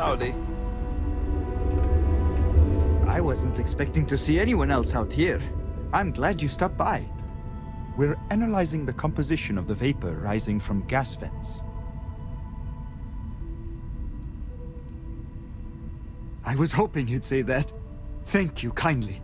Howdy. I wasn't expecting to see anyone else out here. I'm glad you stopped by. We're analyzing the composition of the vapor rising from gas vents. I was hoping you'd say that. Thank you kindly.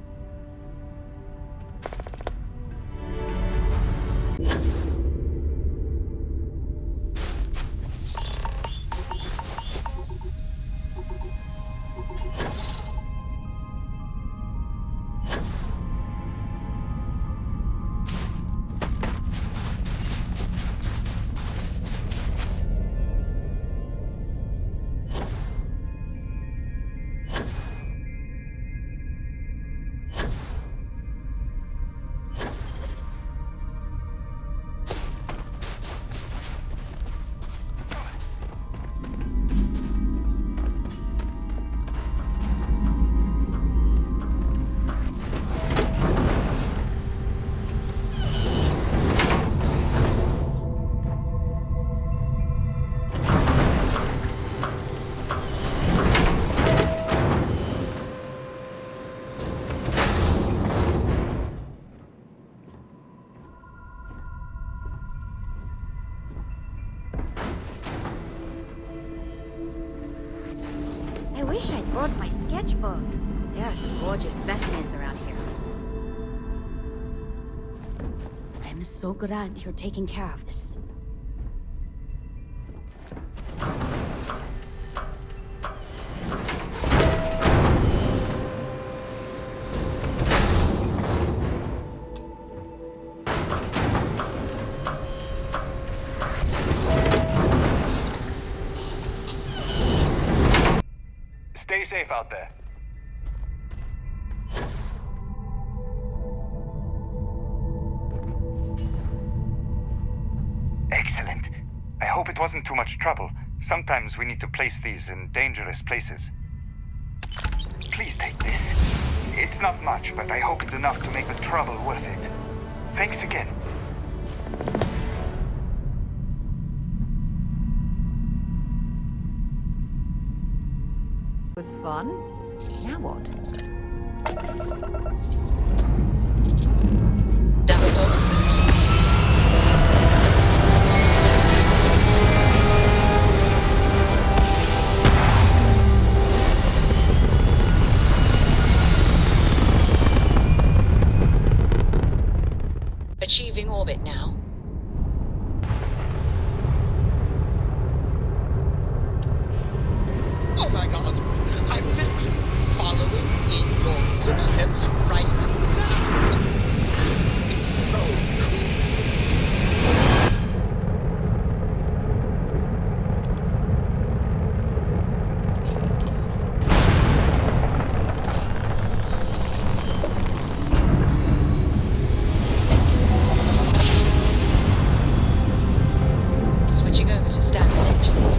I wish I'd brought my sketchbook. There are some gorgeous specimens around here. I'm so glad you're taking care of this. Stay safe out there. Excellent. I hope it wasn't too much trouble. Sometimes we need to place these in dangerous places. Please take this. It's not much, but I hope it's enough to make the trouble worth it. Thanks again. Was fun? Now what? Dust off. Achieving orbit now. Oh my god, I'm literally following in your footsteps right now. It's so cool. Switching over to standard engines.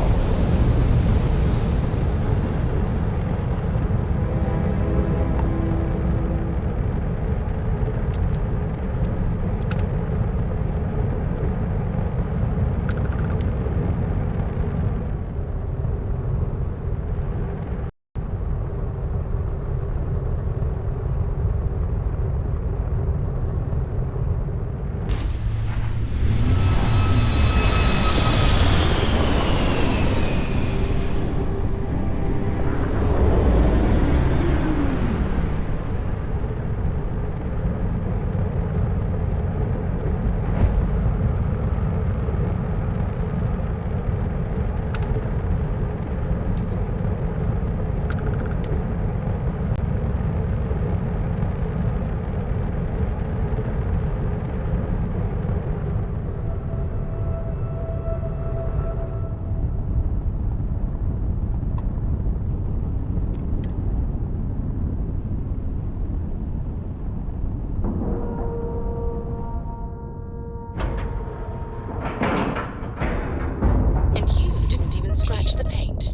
And you didn't even scratch the paint.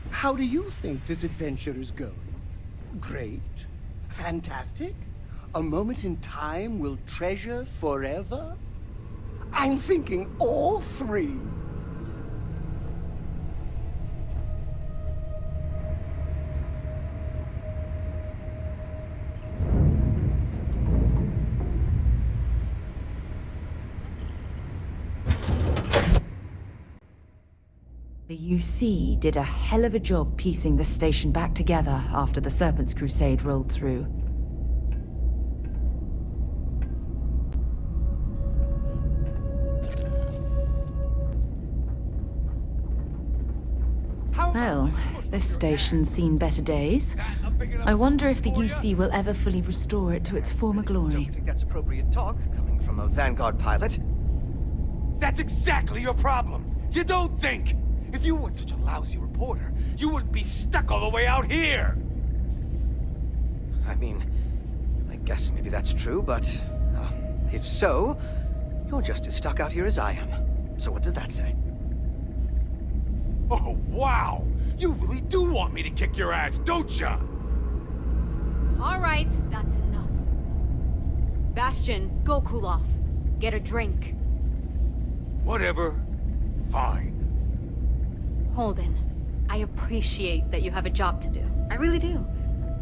How do you think this adventure is going? Great. Fantastic? A moment in time we'll treasure forever? I'm thinking all three. The UC did a hell of a job piecing the station back together after the Serpent's Crusade rolled through. Well, this station's seen better days. I wonder if the UC will ever fully restore it to its former glory. Don't think that's appropriate talk coming from a Vanguard pilot. That's exactly your problem. You don't think. If you weren't such a lousy reporter, you wouldn't be stuck all the way out here. I mean, I guess maybe that's true, but if so, you're just as stuck out here as I am. So what does that say? Oh, wow. You really do want me to kick your ass, don't ya? All right, that's enough. Bastion, go cool off. Get a drink. Whatever. Fine. Holden, I appreciate that you have a job to do. I really do.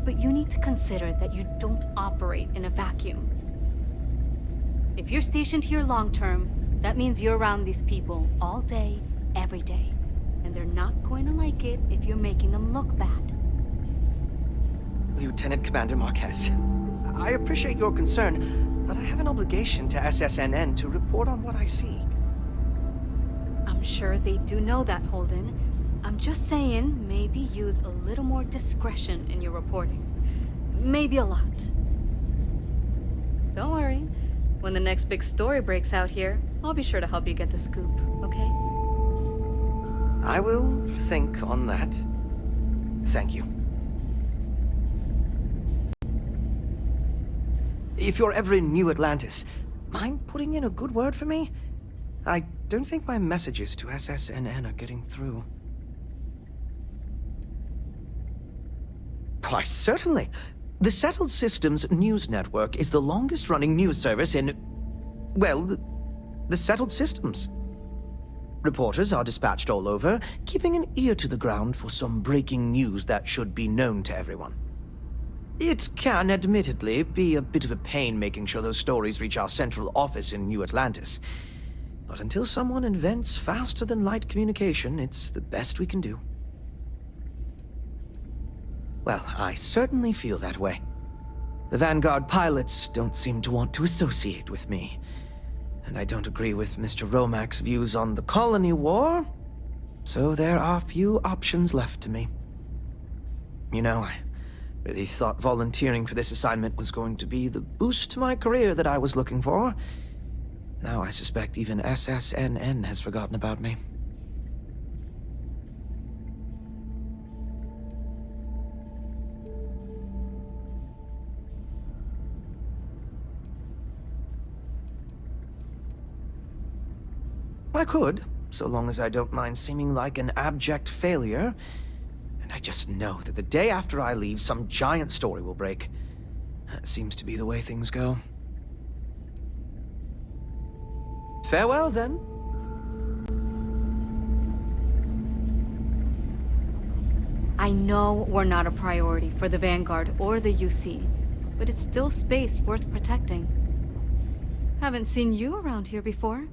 But you need to consider that you don't operate in a vacuum. If you're stationed here long term, that means you're around these people all day, every day. And they're not going to like it if you're making them look bad. Lieutenant Commander Marquez, I appreciate your concern, but I have an obligation to SSNN to report on what I see. I'm sure they do know that, Holden. I'm just saying, maybe use a little more discretion in your reporting. Maybe a lot. Don't worry. When the next big story breaks out here, I'll be sure to help you get the scoop, okay? I will think on that. Thank you. If you're ever in New Atlantis, mind putting in a good word for me? I don't think my messages to SSNN are getting through. Why, certainly. The Settled Systems News Network is the longest-running news service in... well, the Settled Systems. Reporters are dispatched all over, keeping an ear to the ground for some breaking news that should be known to everyone. It can, admittedly, be a bit of a pain making sure those stories reach our central office in New Atlantis. But until someone invents faster-than-light communication, it's the best we can do. Well, I certainly feel that way. The Vanguard pilots don't seem to want to associate with me. And I don't agree with Mr. Romack's views on the Colony War, so there are few options left to me. You know, I really thought volunteering for this assignment was going to be the boost to my career that I was looking for. Now I suspect even SSNN has forgotten about me. I could, so long as I don't mind seeming like an abject failure. And I just know that the day after I leave, some giant story will break. That seems to be the way things go. Farewell, then. I know we're not a priority for the Vanguard or the UC, but it's still space worth protecting. Haven't seen you around here before.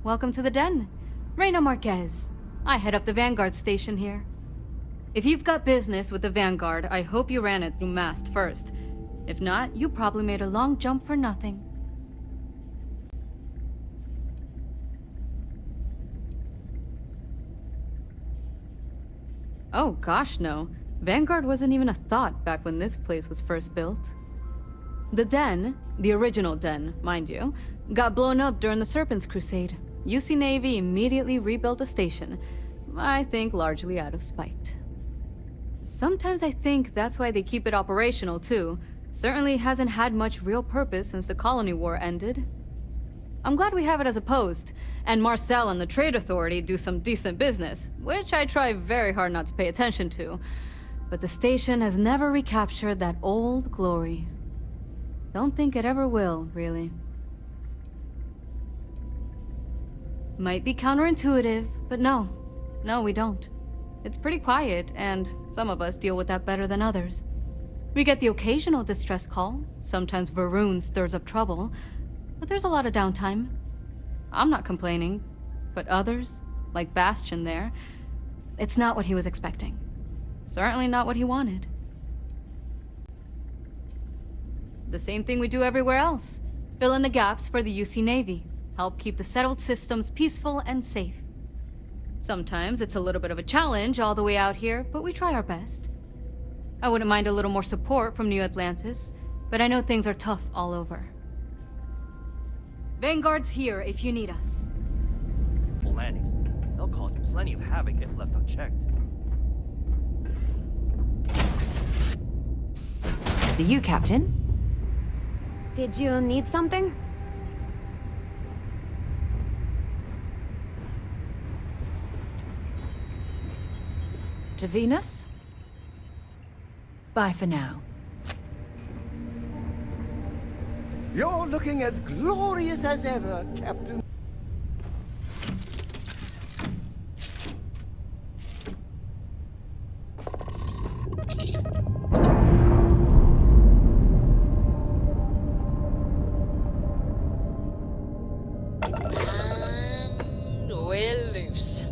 Welcome to the den. Reina Marquez. I head up the Vanguard station here. If you've got business with the Vanguard, I hope you ran it through MAST first. If not, you probably made a long jump for nothing. Oh gosh, no. Vanguard wasn't even a thought back when this place was first built. The den, the original den, mind you, got blown up during the Serpent's Crusade. UC Navy immediately rebuilt the station, I think largely out of spite. Sometimes I think that's why they keep it operational too. Certainly hasn't had much real purpose since the Colony War ended. I'm glad we have it as a post, and Marcel and the Trade Authority do some decent business, which I try very hard not to pay attention to. But the station has never recaptured that old glory. Don't think it ever will, really. Might be counterintuitive, but no. No, we don't. It's pretty quiet, and some of us deal with that better than others. We get the occasional distress call. Sometimes Varun stirs up trouble, but there's a lot of downtime. I'm not complaining, but others, like Bastion there, it's not what he was expecting. Certainly not what he wanted. The same thing we do everywhere else. Fill in the gaps for the UC Navy. Help keep the settled systems peaceful and safe. Sometimes it's a little bit of a challenge all the way out here, but we try our best. I wouldn't mind a little more support from New Atlantis, but I know things are tough all over. Vanguard's here if you need us. Landings. They'll cause plenty of havoc if left unchecked. Do you, Captain? Did you need something? To Venus? Bye for now. You're looking as glorious as ever, Captain. And we're loose.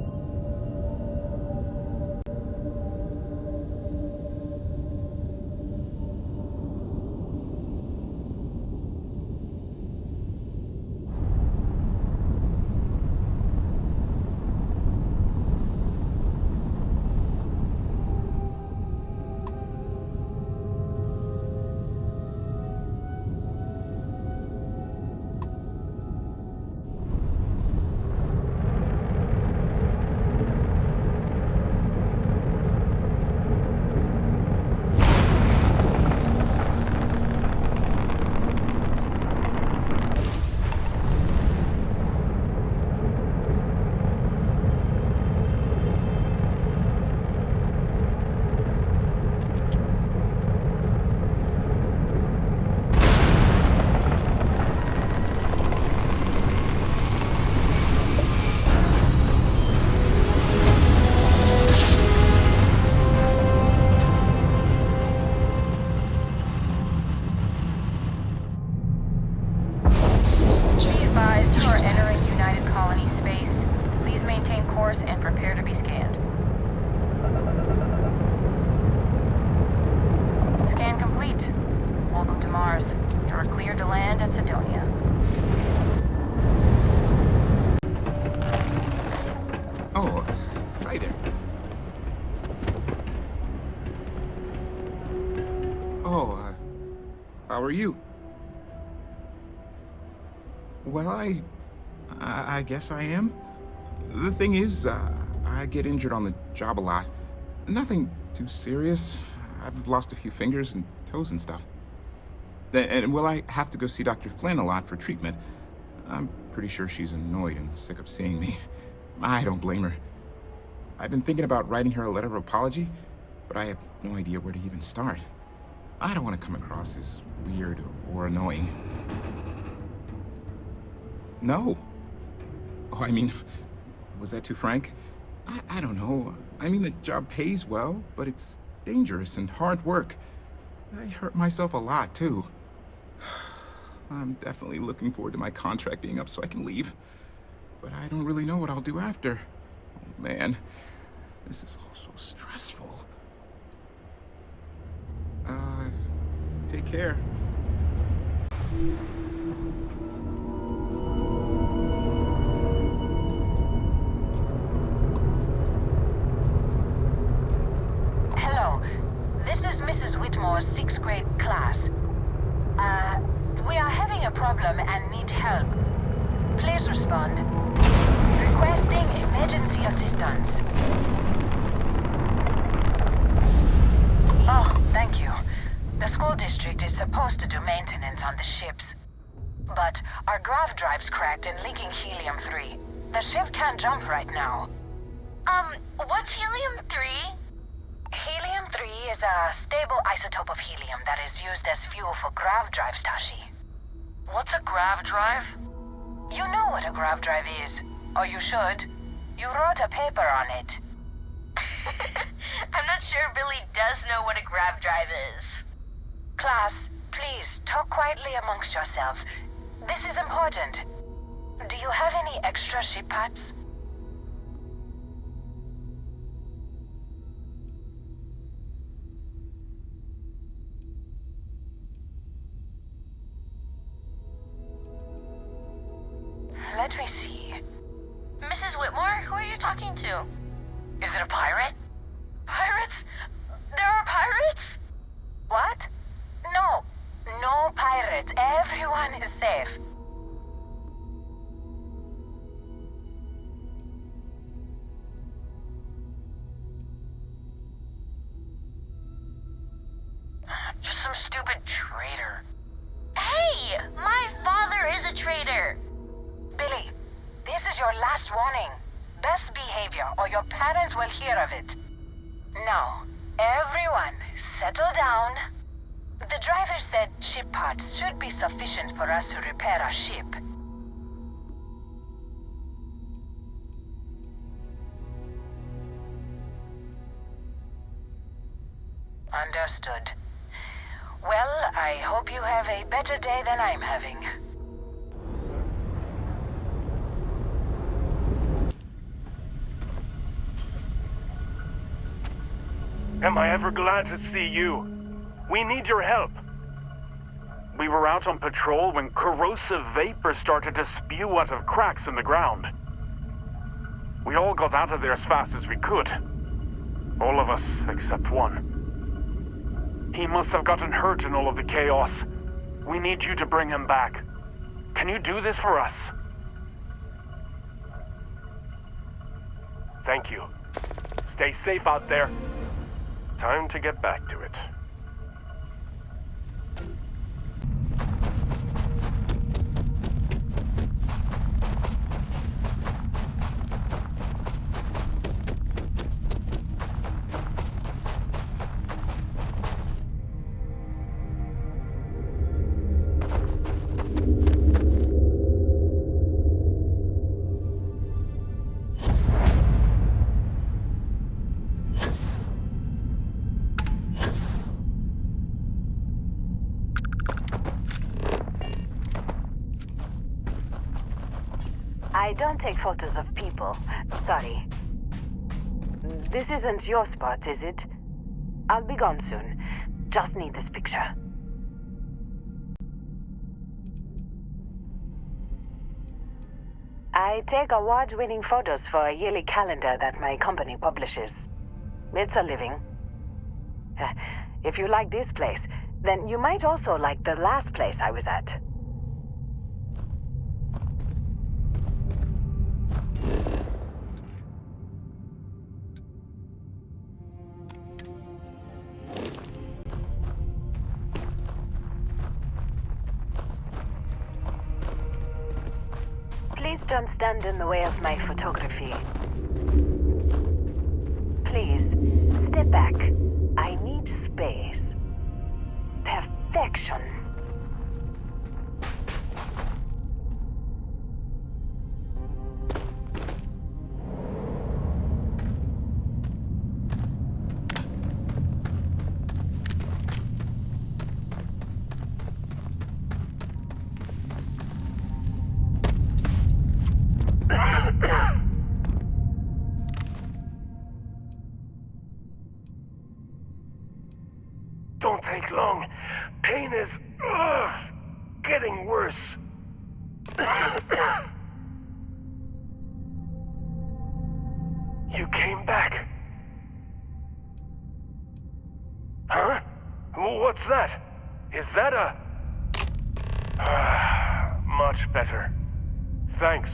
How are you? Well, I guess I am. The thing is, I get injured on the job a lot. Nothing too serious. I've lost a few fingers and toes and stuff. And well, I have to go see Dr. Flynn a lot for treatment. I'm pretty sure she's annoyed and sick of seeing me. I don't blame her. I've been thinking about writing her a letter of apology, but I have no idea where to even start. I don't want to come across as weird or annoying. No. Oh, I mean, was that too frank? I don't know. I mean, the job pays well, but it's dangerous and hard work. I hurt myself a lot, too. I'm definitely looking forward to my contract being up so I can leave. But I don't really know what I'll do after. Oh, man. This is all so stressful. Take care. Hello. This is Mrs. Whitmore's 6th grade class. We are having a problem and need help. Please respond. Requesting emergency assistance. Oh, thank you. The school district is supposed to do maintenance on the ships. But our grav drive's cracked and leaking helium-3. The ship can't jump right now. What's helium-3? Helium-3 is a stable isotope of helium that is used as fuel for grav drives, Tashi. What's a grav drive? You know what a grav drive is, or you should. You wrote a paper on it. I'm not sure Billy does know what a grav drive is. Class, please, talk quietly amongst yourselves. This is important. Do you have any extra ship parts? Let me see. Mrs. Whitmore, who are you talking to? Is it a pirate? Pirates? There are pirates? What? No. No pirates. Everyone is safe. Just some stupid traitor. Hey! My father is a traitor! Billy, this is your last warning. Best behavior, or your parents will hear of it. Now, everyone, settle down. The driver said ship parts should be sufficient for us to repair our ship. Understood. Well, I hope you have a better day than I'm having. Am I ever glad to see you? We need your help. We were out on patrol when corrosive vapor started to spew out of cracks in the ground. We all got out of there as fast as we could. All of us except one. He must have gotten hurt in all of the chaos. We need you to bring him back. Can you do this for us? Thank you. Stay safe out there. Time to get back to it. I don't take photos of people. Sorry. This isn't your spot, is it? I'll be gone soon. Just need this picture. I take award-winning photos for a yearly calendar that my company publishes. It's a living. If you like this place, then you might also like the last place I was at. Please don't stand in the way of my photography. Please, step back. I need space. Perfection. Don't take long. Pain is getting worse. You came back. Huh? What's that? Is that a... much better. Thanks.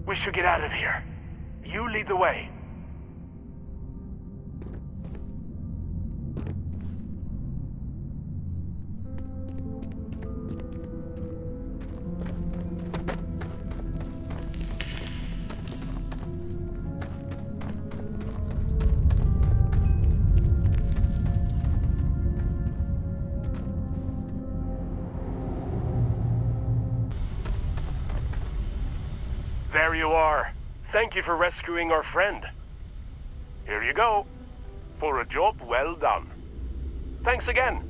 We should get out of here. You lead the way. There you are. Thank you for rescuing our friend. Here you go. For a job well done. Thanks again.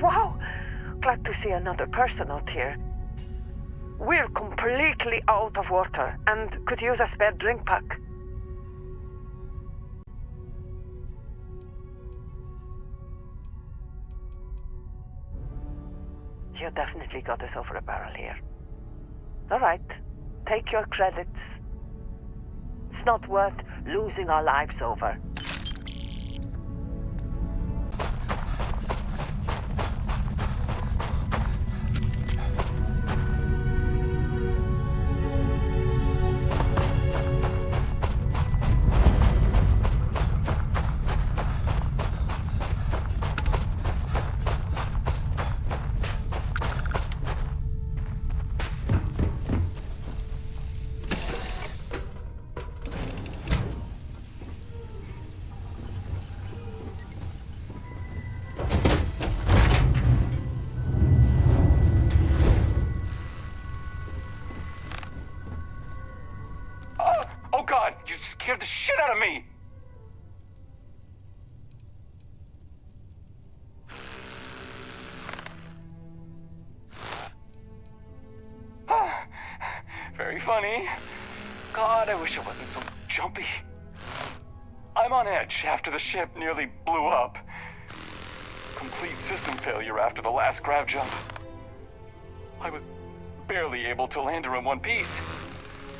Wow! Glad to see another person out here. We're completely out of water and could use a spare drink pack. You definitely got us over a barrel here. All right, take your credits. It's not worth losing our lives over. God, you scared the shit out of me! Very funny. God, I wish I wasn't so jumpy. I'm on edge after the ship nearly blew up. Complete system failure after the last grav jump. I was barely able to land her in one piece.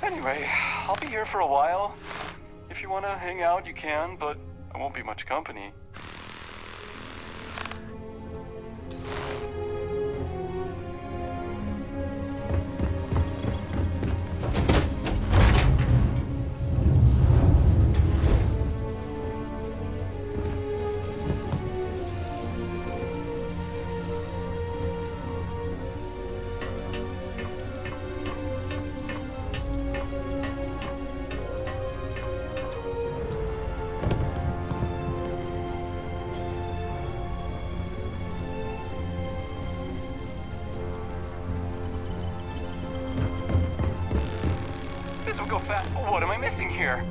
Anyway, I'll be here for a while. If you want to hang out, you can, but I won't be much company. Go fast. What am I missing here?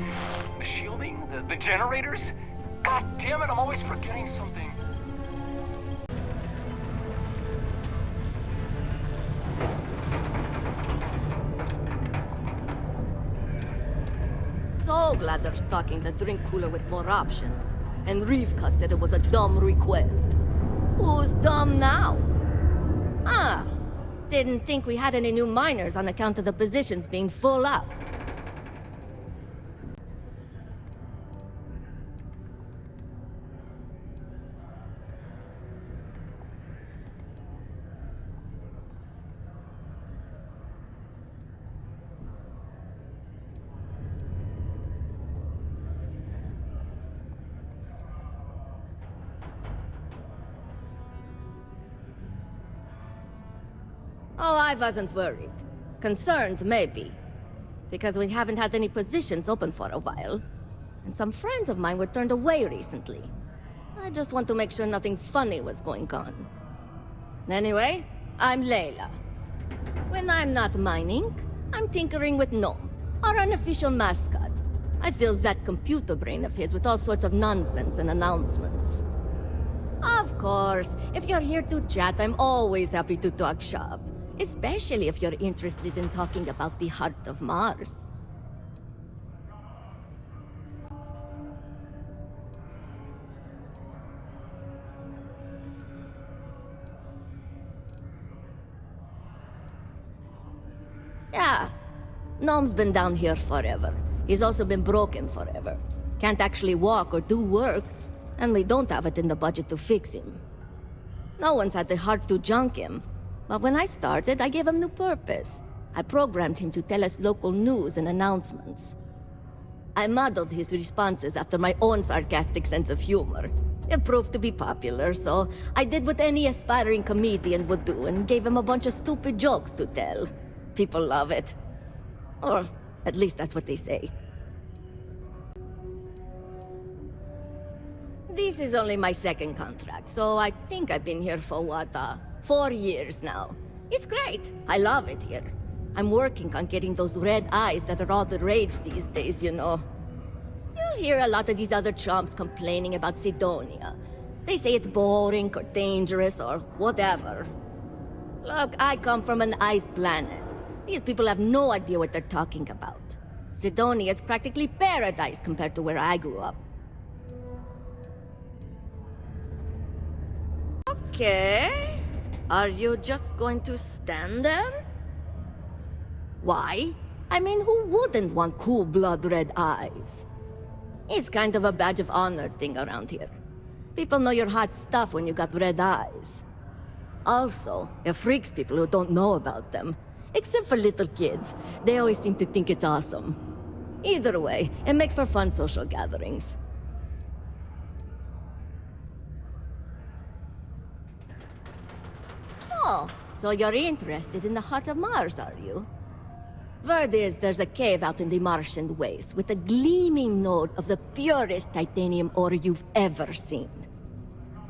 The shielding? The generators? God damn it, I'm always forgetting something. So glad they're stocking the drink cooler with more options. And Rivka said it was a dumb request. Who's dumb now? Ah, didn't think we had any new miners on account of the positions being full up. Oh, I wasn't worried. Concerned, maybe. Because we haven't had any positions open for a while. And some friends of mine were turned away recently. I just want to make sure nothing funny was going on. Anyway, I'm Layla. When I'm not mining, I'm tinkering with Gnome, our unofficial mascot. I fill that computer brain of his with all sorts of nonsense and announcements. Of course, if you're here to chat, I'm always happy to talk shop. Especially if you're interested in talking about the heart of Mars. Yeah, Gnome's been down here forever. He's also been broken forever. Can't actually walk or do work, and we don't have it in the budget to fix him. No one's had the heart to junk him. But when I started, I gave him new purpose. I programmed him to tell us local news and announcements. I modeled his responses after my own sarcastic sense of humor. It proved to be popular, so I did what any aspiring comedian would do and gave him a bunch of stupid jokes to tell. People love it. Or at least that's what they say. This is only my second contract, so I think I've been here for 4 years now. It's great. I love it here. I'm working on getting those red eyes that are all the rage these days, you know. You'll hear a lot of these other chumps complaining about Sidonia. They say it's boring or dangerous or whatever. Look, I come from an iced planet. These people have no idea what they're talking about. Sidonia is practically paradise compared to where I grew up. Okay. Are you just going to stand there? Why? I mean, who wouldn't want cool blood red eyes? It's kind of a badge of honor thing around here. People know you're hot stuff when you got red eyes. Also, it freaks people who don't know about them. Except for little kids. They always seem to think it's awesome. Either way, it makes for fun social gatherings. Oh, so you're interested in the heart of Mars, are you? Word is there's a cave out in the Martian waste with a gleaming node of the purest titanium ore you've ever seen.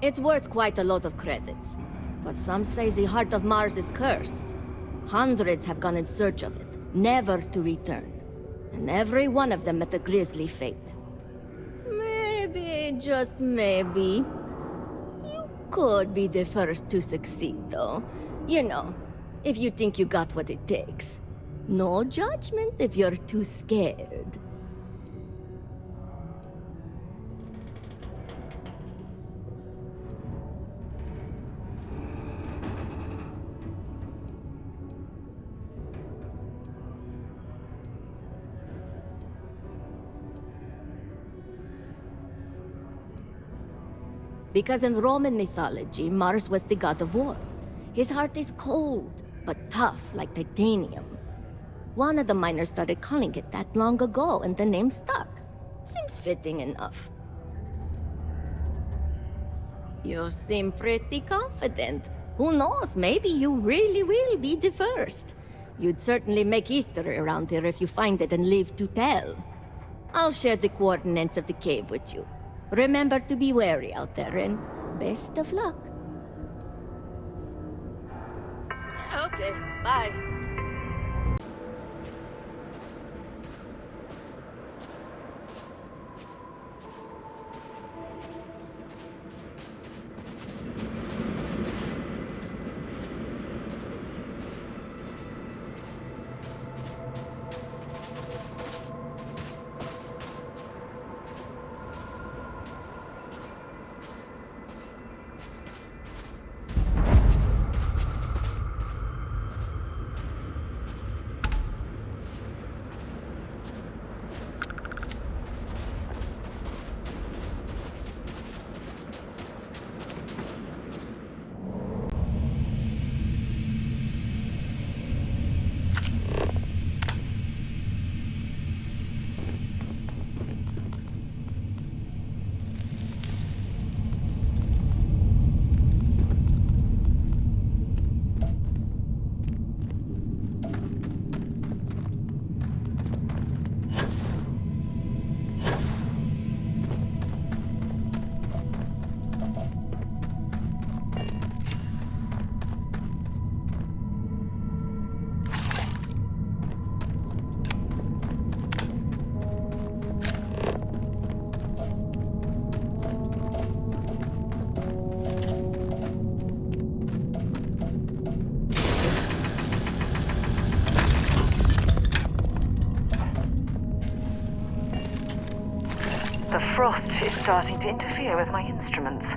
It's worth quite a lot of credits, but some say the heart of Mars is cursed. Hundreds have gone in search of it, never to return. And every one of them met a grisly fate. Maybe, just maybe, you could be the first to succeed, though. You know, if you think you got what it takes. No judgment if you're too scared. Because in Roman mythology, Mars was the god of war. His heart is cold, but tough like titanium. One of the miners started calling it that long ago, and the name stuck. Seems fitting enough. You seem pretty confident. Who knows, maybe you really will be the first. You'd certainly make history around here if you find it and live to tell. I'll share the coordinates of the cave with you. Remember to be wary out there, and best of luck. Okay, bye. frost is starting to interfere with my instruments.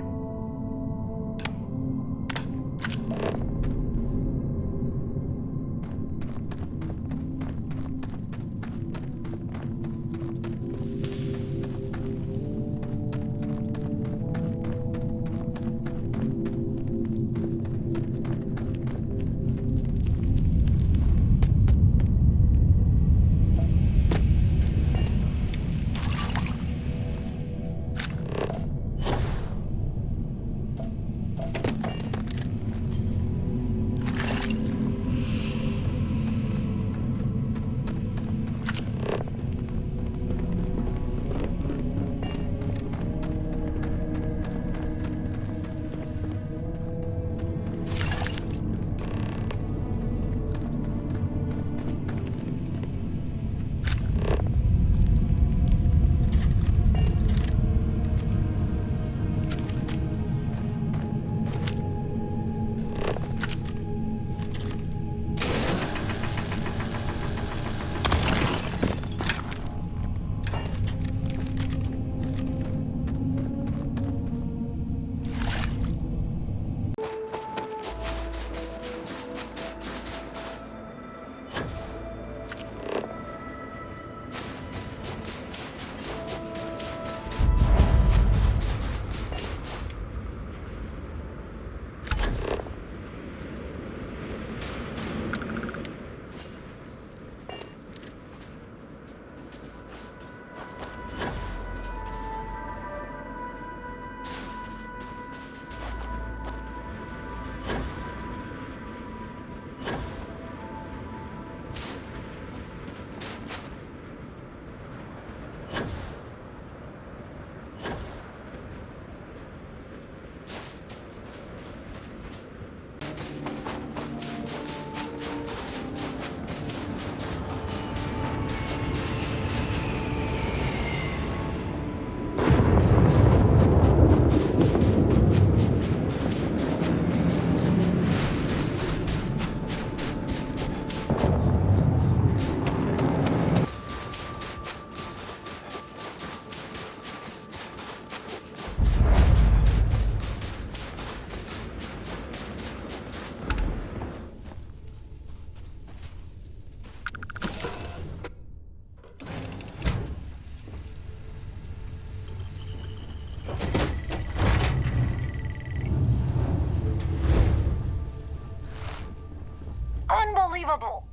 Unbelievable!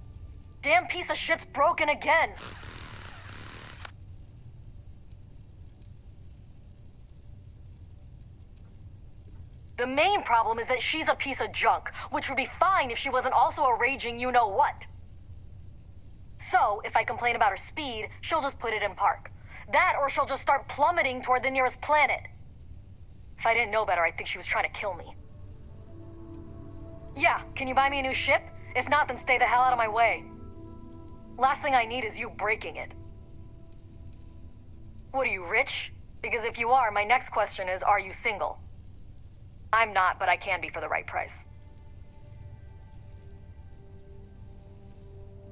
Damn piece of shit's broken again! The main problem is that she's a piece of junk, which would be fine if she wasn't also a raging you-know-what. So, if I complain about her speed, she'll just put it in park. That, or she'll just start plummeting toward the nearest planet. If I didn't know better, I'd think she was trying to kill me. Yeah, can you buy me a new ship? If not, then stay the hell out of my way. Last thing I need is you breaking it. What are you, rich? Because if you are, my next question is, are you single? I'm not, but I can be for the right price.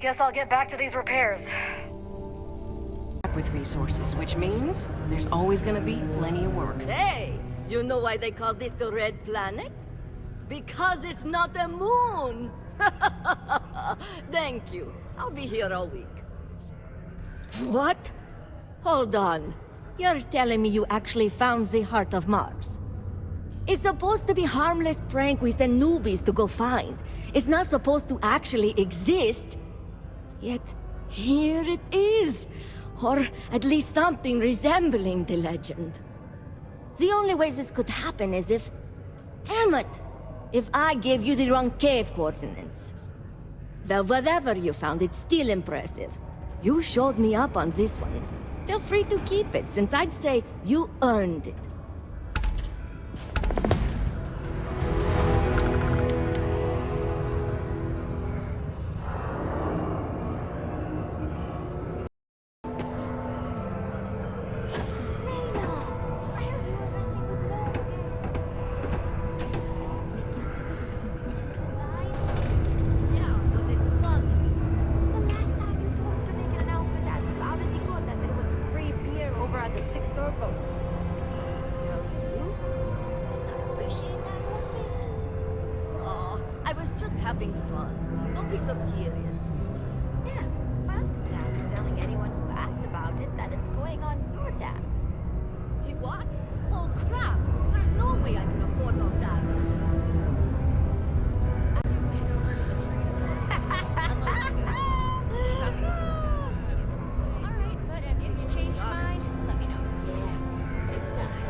Guess I'll get back to these repairs. With resources, which means there's always gonna be plenty of work. Hey, you know why they call this the Red Planet? Because it's not a moon! Thank you. I'll be here all week. What? Hold on. You're telling me you actually found the heart of Mars? It's supposed to be harmless prank we send newbies to go find. It's not supposed to actually exist. Yet, here it is. Or at least something resembling the legend. The only way this could happen is if... Damn it! If I gave you the wrong cave coordinates. Well, whatever you found, it's still impressive. You showed me up on this one. Feel free to keep it, since I'd say you earned it. The 6th circle. Tell you, did not appreciate that one bit. Oh, I was just having fun. Don't be so serious. Yeah, well, now he's telling anyone who asks about it that it's going on your dam. He what? Oh crap! There's no way I can afford all that. As you head over to the trader unload some goods. You got me. Alright, but if you change your mind, let me know. Yeah, big time.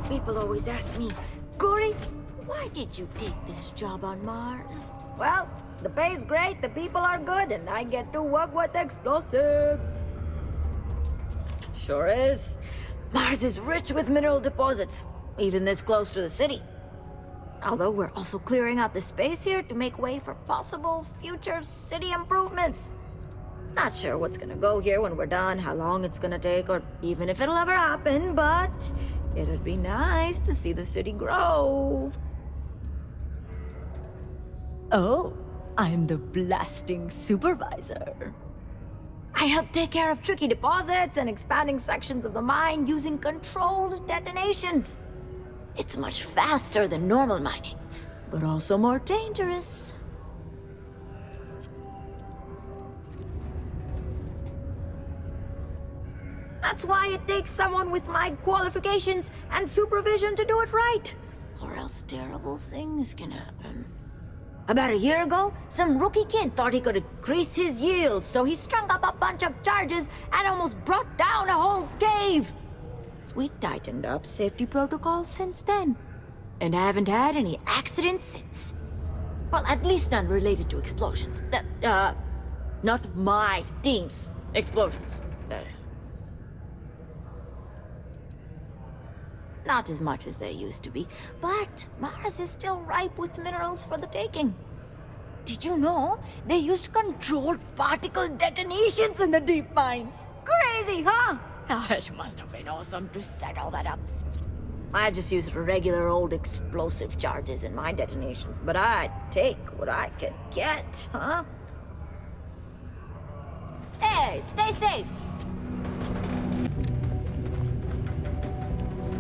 People always ask me, Gory, why did you take this job on Mars? Well, the pay's great, the people are good, and I get to work with explosives. Sure is. Mars is rich with mineral deposits, even this close to the city. Although we're also clearing out the space here to make way for possible future city improvements. Not sure what's gonna go here when we're done, how long it's gonna take, or even if it'll ever happen, but it'd be nice to see the city grow. Oh, I'm the blasting supervisor. I help take care of tricky deposits and expanding sections of the mine using controlled detonations. It's much faster than normal mining, but also more dangerous. That's why it takes someone with my qualifications and supervision to do it right, or else terrible things can happen. About a year ago, some rookie kid thought he could increase his yield, so he strung up a bunch of charges and almost brought down a whole cave. We tightened up safety protocols since then, and I haven't had any accidents since. Well, at least none related to explosions. Not my team's explosions, that is. Not as much as they used to be, but Mars is still ripe with minerals for the taking. Did you know they used controlled particle detonations in the deep mines? Crazy, huh? It must have been awesome to set all that up. I just use regular old explosive charges in my detonations, but I take what I can get, huh? Hey, stay safe!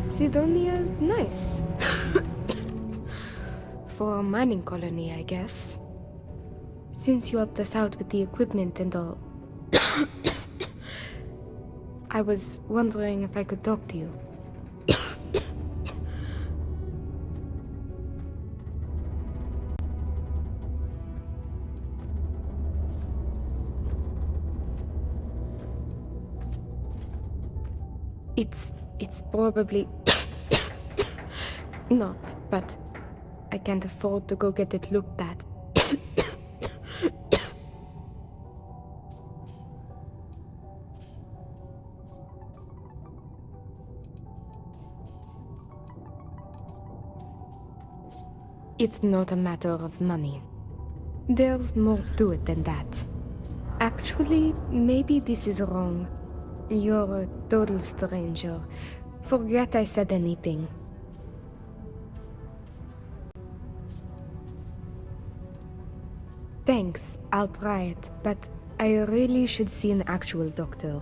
Sidonia's nice. For a mining colony, I guess. Since you helped us out with the equipment and all, I was wondering if I could talk to you. It's probably not, but I can't afford to go get it looked at. It's not a matter of money. There's more to it than that. Actually, maybe this is wrong. You're a total stranger. Forget I said anything. Thanks, I'll try it, but I really should see an actual doctor.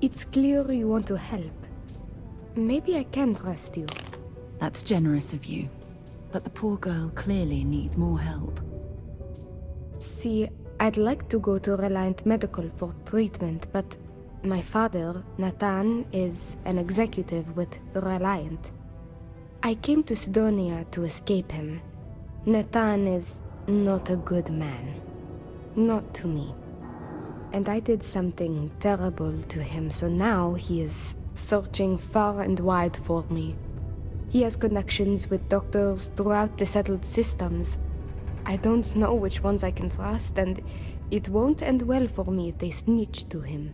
It's clear you want to help. Maybe I can trust you. That's generous of you. But the poor girl clearly needs more help. See, I'd like to go to Reliant Medical for treatment, but my father, Nathan, is an executive with the Reliant. I came to Sidonia to escape him. Nathan is not a good man. Not to me. And I did something terrible to him, so now he is searching far and wide for me. He has connections with doctors throughout the settled systems. I don't know which ones I can trust, and it won't end well for me if they snitch to him.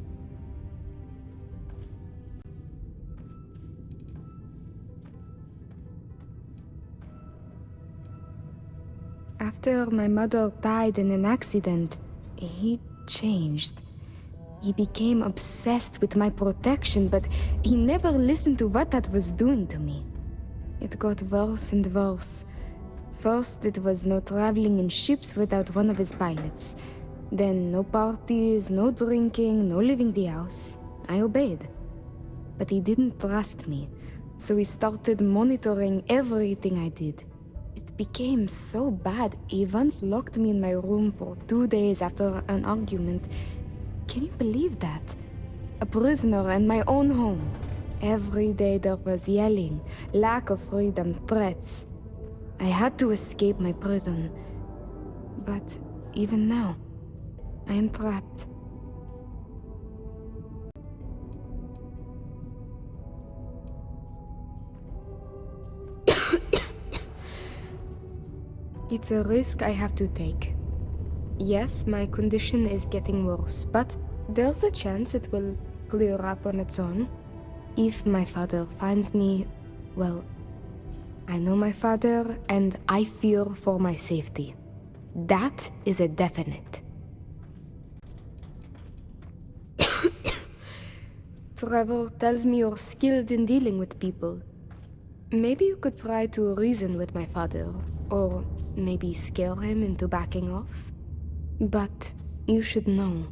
After my mother died in an accident, he changed. He became obsessed with my protection, but he never listened to what that was doing to me. It got worse and worse. First, it was no traveling in ships without one of his pilots. Then, no parties, no drinking, no leaving the house. I obeyed. But he didn't trust me, so he started monitoring everything I did. It became so bad, he once locked me in my room for 2 days after an argument. Can you believe that? A prisoner in my own home. Every day there was yelling, lack of freedom, threats. I had to escape my prison. But even now, I am trapped. It's a risk I have to take. Yes, my condition is getting worse, but there's a chance it will clear up on its own. If my father finds me, well, I know my father and I fear for my safety. That is a definite. Trevor tells me you're skilled in dealing with people. Maybe you could try to reason with my father, or maybe scare him into backing off. But you should know,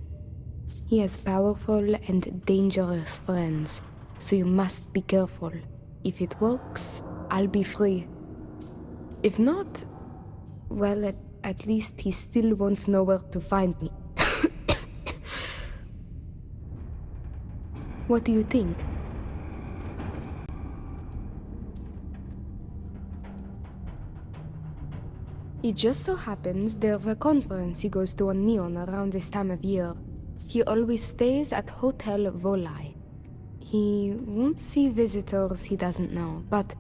he has powerful and dangerous friends, so you must be careful. If it works, I'll be free. If not, well, at least he still won't know where to find me. What do you think? It just so happens there's a conference he goes to on Neon around this time of year. He always stays at Hotel Volai. He won't see visitors he doesn't know, but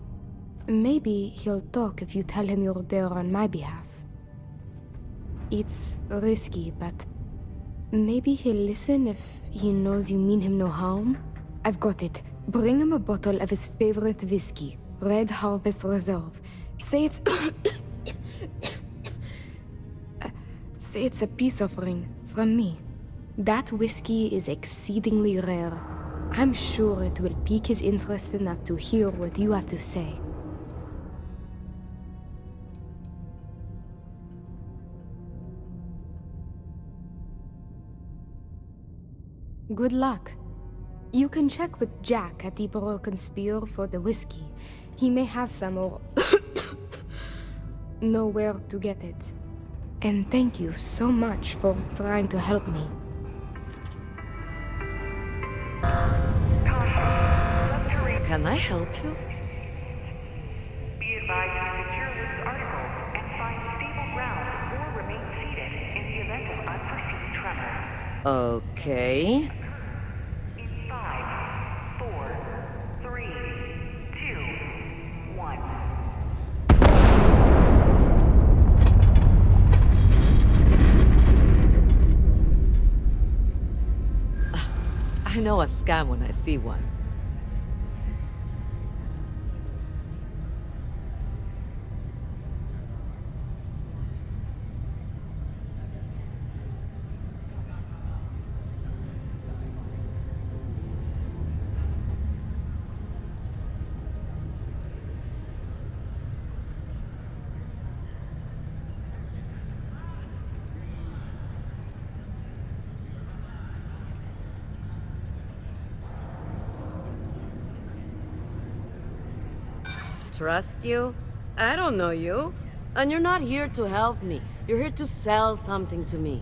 maybe he'll talk if you tell him you're there on my behalf. It's risky, but maybe he'll listen if he knows you mean him no harm. I've got it. Bring him a bottle of his favorite whiskey, Red Harvest Reserve. Say it's... Say it's a peace offering from me. That whiskey is exceedingly rare. I'm sure it will pique his interest enough to hear what you have to say. Good luck. You can check with Jack at the Broken Spear for the whiskey. He may have some or know where to get it. And thank you so much for trying to help me. Can I help you? Be advised to secure this article and find stable ground or remain seated in the event of unforeseen tremor. Okay. In 5, 4, 3, 2, 1. I know a scam when I see one. Trust you? I don't know you. And you're not here to help me. You're here to sell something to me.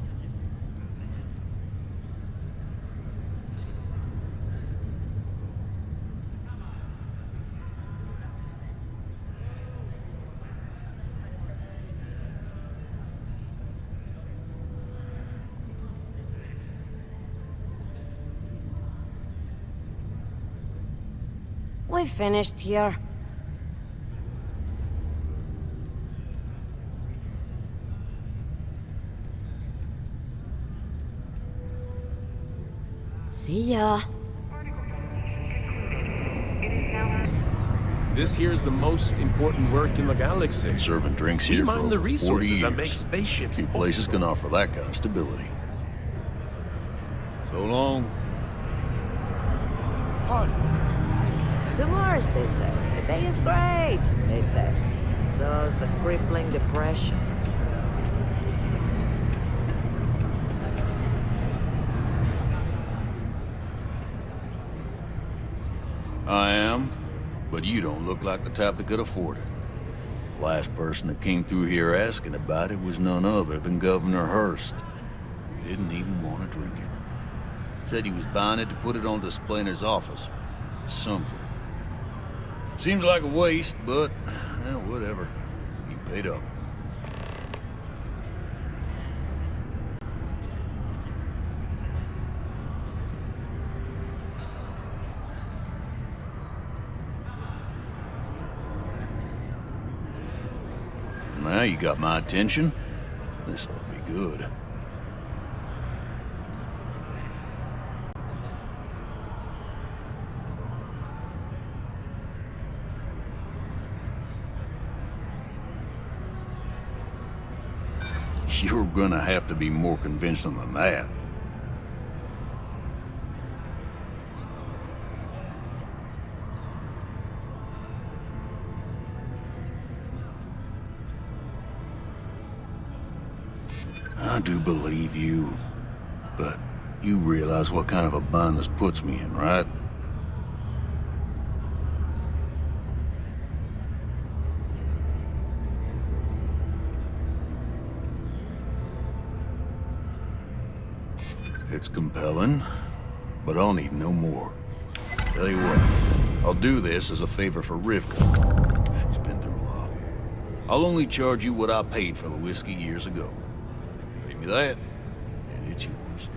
We finished here. See ya. This here's the most important work in the galaxy. Been serving drinks We here for mine over the 40 resources years. and make spaceships. Few places can offer that kind of stability. So long. Pardon. To Mars, they say. The bay is great, they say. So's the crippling depression. I am, but you don't look like the type that could afford it. Last person that came through here asking about it was none other than Governor Hurst. Didn't even want to drink it. Said he was buying it to put it on display in his office or something. Seems like a waste, but whatever. He paid up. Now you got my attention. This'll be good. You're gonna have to be more convincing than that. I do believe you, but you realize what kind of a bind this puts me in, right? It's compelling, but I'll need no more. Tell you what, I'll do this as a favor for Rivka. She's been through a lot. I'll only charge you what I paid for the whiskey years ago. Pay me that, and it's yours.